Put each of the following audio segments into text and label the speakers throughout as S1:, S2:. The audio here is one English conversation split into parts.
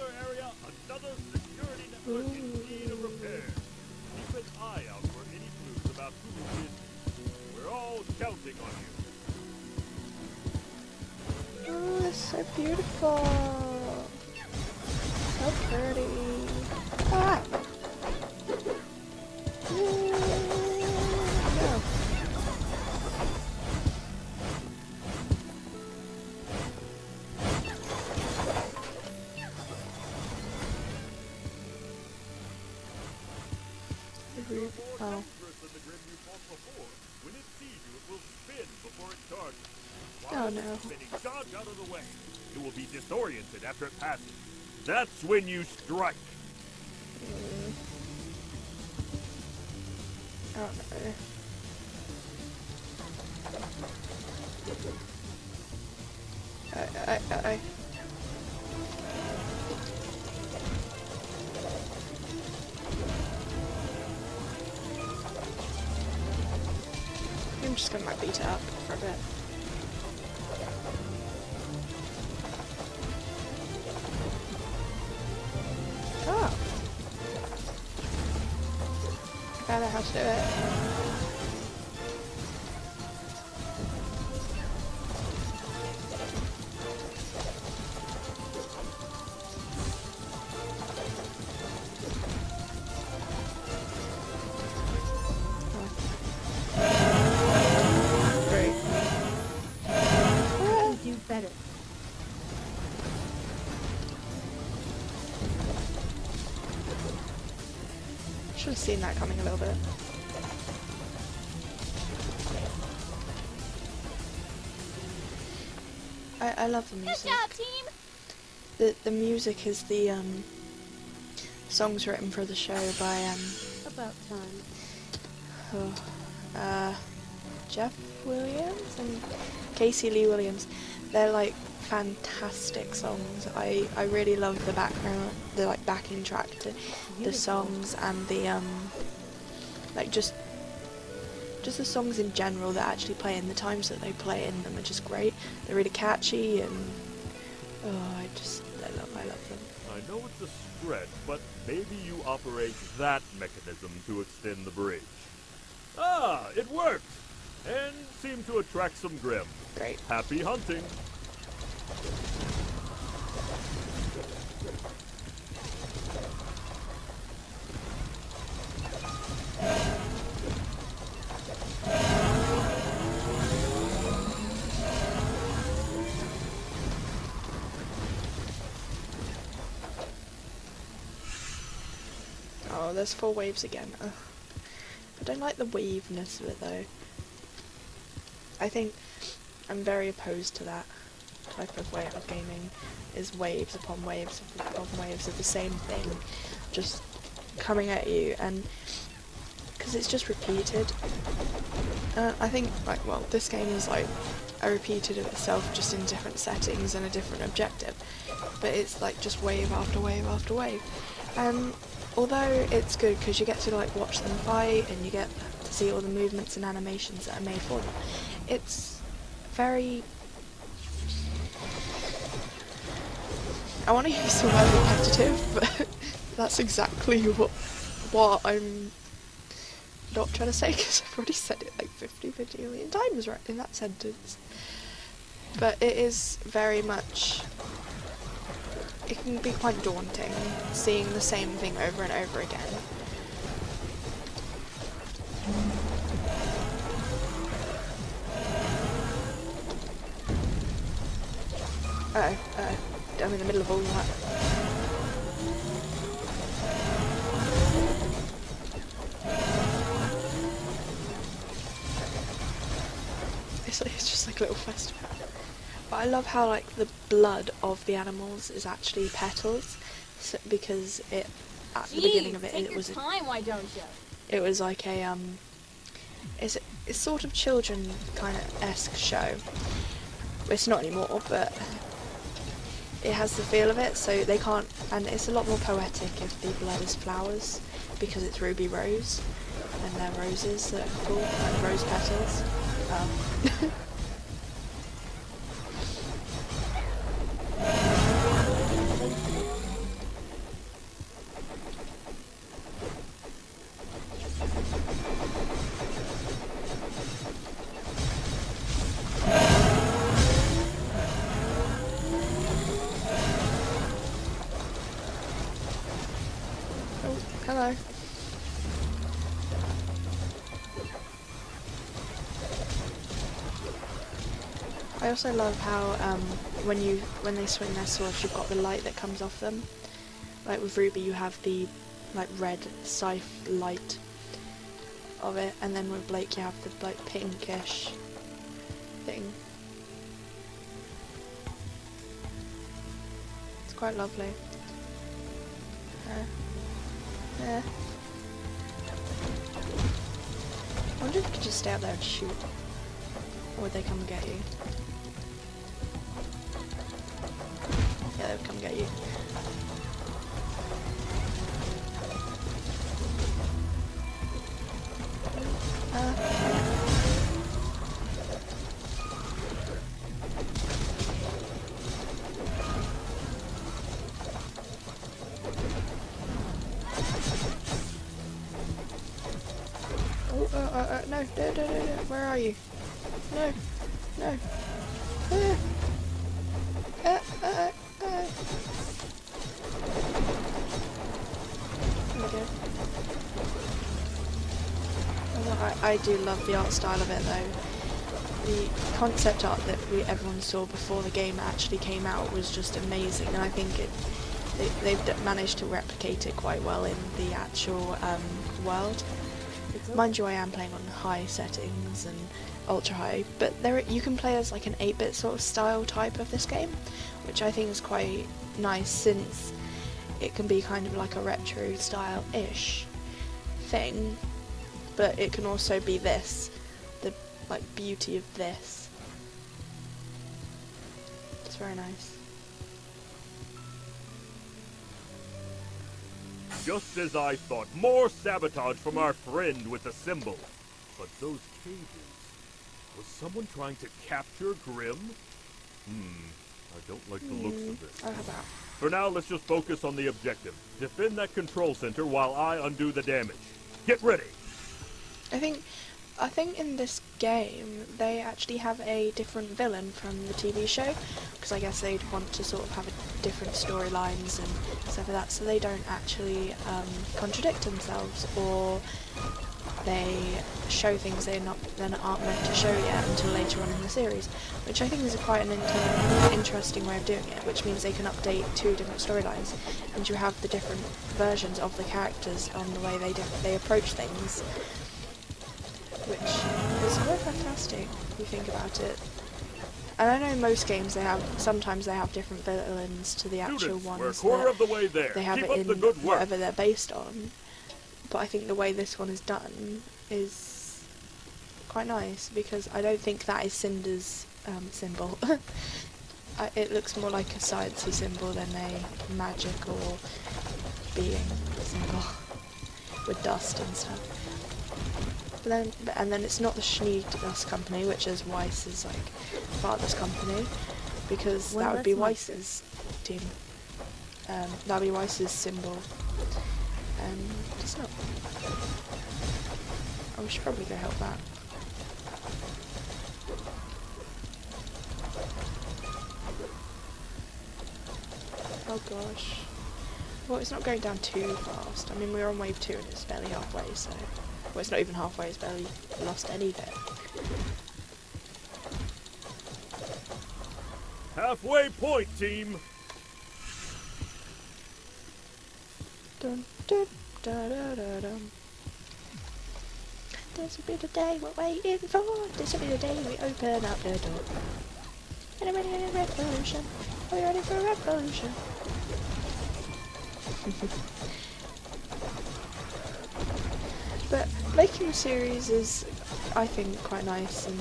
S1: another area, another security network in need of repair. Keep an eye out for any clues about who did this. We're all counting on you.
S2: Oh, it's so beautiful. So pretty. Ah! No. Oh.
S1: Than the Grimm you fought before. When it sees you, it will spin before it charges.
S2: Oh no.
S1: Spinning, dodge out of the way. It will be disoriented after it passes. That's when you strike.
S2: Oh no. I. I'm just gonna beat it up for a bit. Oh. I found out how to do it.
S3: Better.
S2: Should have seen that coming a little bit. I love the music.
S3: Good job, team.
S2: The music is the songs written for the show by
S3: About time.
S2: Jeff Williams and Casey Lee Williams. They're like fantastic songs. I really love the background, the like backing track to the songs, and the like just the songs in general that actually play in the times that they play in them are just great. They're really catchy, and I love them.
S1: I know it's a stretch, but maybe you operate that mechanism to extend the bridge. Ah, it worked! And seemed to attract some Grimm.
S2: Great.
S1: Happy hunting!
S2: Oh, there's 4 waves again. Ugh. I don't like the waveness of it though. I think I'm very opposed to that type of way of gaming, is waves upon waves upon waves of the same thing just coming at you, and because it's just repeated. I think like, well, this game is like a repeated of itself just in different settings and a different objective, but it's like just wave after wave after wave. And although it's good because you get to like watch them fight and you get to see all the movements and animations that are made for them, it's very... I want to use the word repetitive, but that's exactly what I'm not trying to say, because I've already said it like 50 million times right in that sentence. But it is very much... It can be quite daunting, seeing the same thing over and over again. I'm in the middle of all that. It's just like a little festival. But I love how like the blood of the animals is actually petals, so, because it at the beginning of it
S3: take
S2: it
S3: your
S2: was
S3: time, why don't you?
S2: it was like a it's sort of children kind of esque show. It's not anymore, but it has the feel of it, so they can't, and it's a lot more poetic if the blood is flowers, because it's ruby rose, and they're roses that are cool, like rose petals. Hello. I also love how when they swing their swords, you've got the light that comes off them. Like with Ruby, you have the like red scythe light of it, and then with Blake, you have the like pinkish thing. It's quite lovely. I wonder if you could just stay out there and shoot. Or would they come and get you? Yeah, they would come and get you. No, where are you? No. I do love the art style of it though. The concept art that everyone saw before the game actually came out was just amazing, and I think they've managed to replicate it quite well in the actual world. Mind you, I am playing on high settings and ultra high, but you can play as like an 8-bit sort of style type of this game, which I think is quite nice since it can be kind of like a retro style-ish thing, but it can also be this, the like beauty of this. It's very nice.
S1: Just as I thought, more sabotage from our friend with the symbol. But those cages... Was someone trying to capture Grimm? I don't like the looks of this.
S2: How about?
S1: For now, let's just focus on the objective. Defend that control center while I undo the damage. Get ready!
S2: I think in this game they actually have a different villain from the TV show, because I guess they'd want to sort of have different storylines and stuff like that, so they don't actually contradict themselves, or they show things they're not aren't meant to show yet until later on in the series, which I think is quite an interesting way of doing it, which means they can update 2 different storylines, and you have the different versions of the characters on the way they approach things, which is quite fantastic if you think about it. And I know most games sometimes they have different villains to the actual
S1: Students,
S2: ones.
S1: we're a quarter of the way there.
S2: They have
S1: Keep
S2: it
S1: up
S2: in
S1: the good work.
S2: whatever they're based on. But I think the way this one is done is quite nice, because I don't think that is Cinder's symbol. It looks more like a sciencey symbol than a magic or being symbol with dust and stuff. And then it's not the Schneidus company, which is Weiss's like father's company, because that would be Weiss's team. That would be Weiss's symbol. And it's not. Oh, we should probably go help that. Oh gosh. Well, it's not going down too fast. I mean, we're on wave 2 and it's barely halfway, so... Well, it's not even halfway, it's barely lost any of it.
S1: Halfway point, team!
S2: Dun, dun, dun, dun, dun, dun. This will be the day we're waiting for. This will be the day we open up the door. Are you ready for revolution? Are you ready for revolution? But making the series is, I think, quite nice, and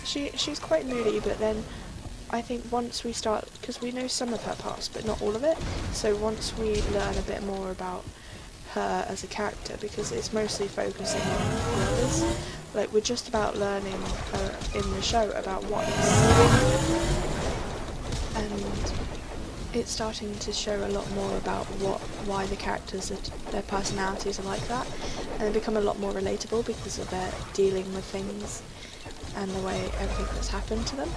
S2: she's quite moody, but then I think once we start, because we know some of her past but not all of it, so once we learn a bit more about her as a character, because it's mostly focusing on others, like we're just about learning in the show about Weiss, and it's starting to show a lot more about why the characters, their personalities are like that, and they become a lot more relatable because of their dealing with things and the way everything that's happened to them.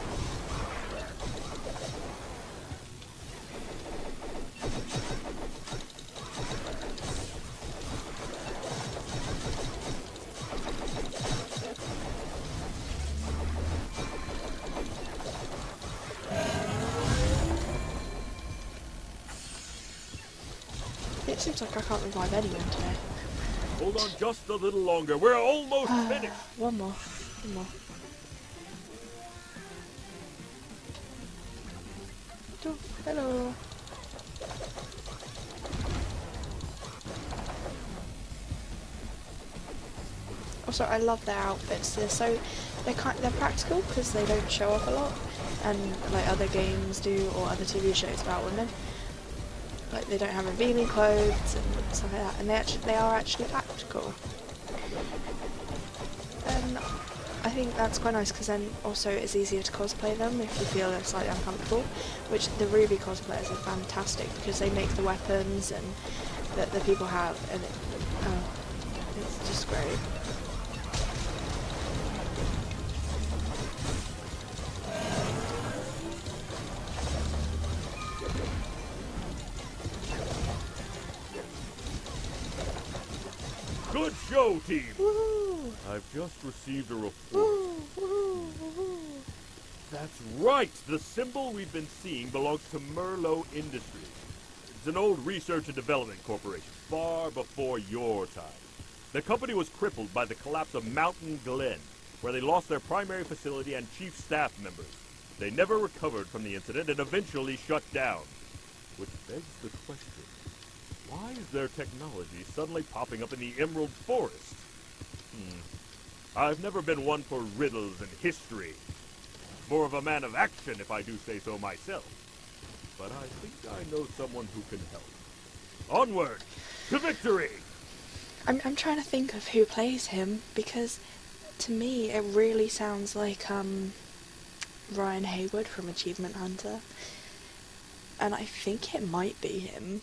S2: It seems like I can't revive anyone today.
S1: Hold on just a little longer. We're almost finished.
S2: One more. One more. Oh, hello. Also, I love their outfits. They're practical because they don't show up a lot, and like other games do or other TV shows about women. Like they don't have revealing clothes and stuff like that, and they are actually practical. And I think that's quite nice because then also it's easier to cosplay them if you feel slightly uncomfortable. Which the RWBY cosplayers are fantastic because they make the weapons and that the people have, and it's just great.
S1: Good show, team.
S2: Woohoo!
S1: I've just received a report.
S2: Woo! Woohoo! Woohoo!
S1: That's right. The symbol we've been seeing belongs to Merlot Industries. It's an old research and development corporation, far before your time. The company was crippled by the collapse of Mountain Glen, where they lost their primary facility and chief staff members. They never recovered from the incident and eventually shut down. Which begs the question, why is their technology suddenly popping up in the Emerald Forest? I've never been one for riddles and history. More of a man of action, if I do say so myself. But I think I know someone who can help. Onward to victory!
S2: I'm trying to think of who plays him because to me it really sounds like Ryan Haywood from Achievement Hunter, and I think it might be him.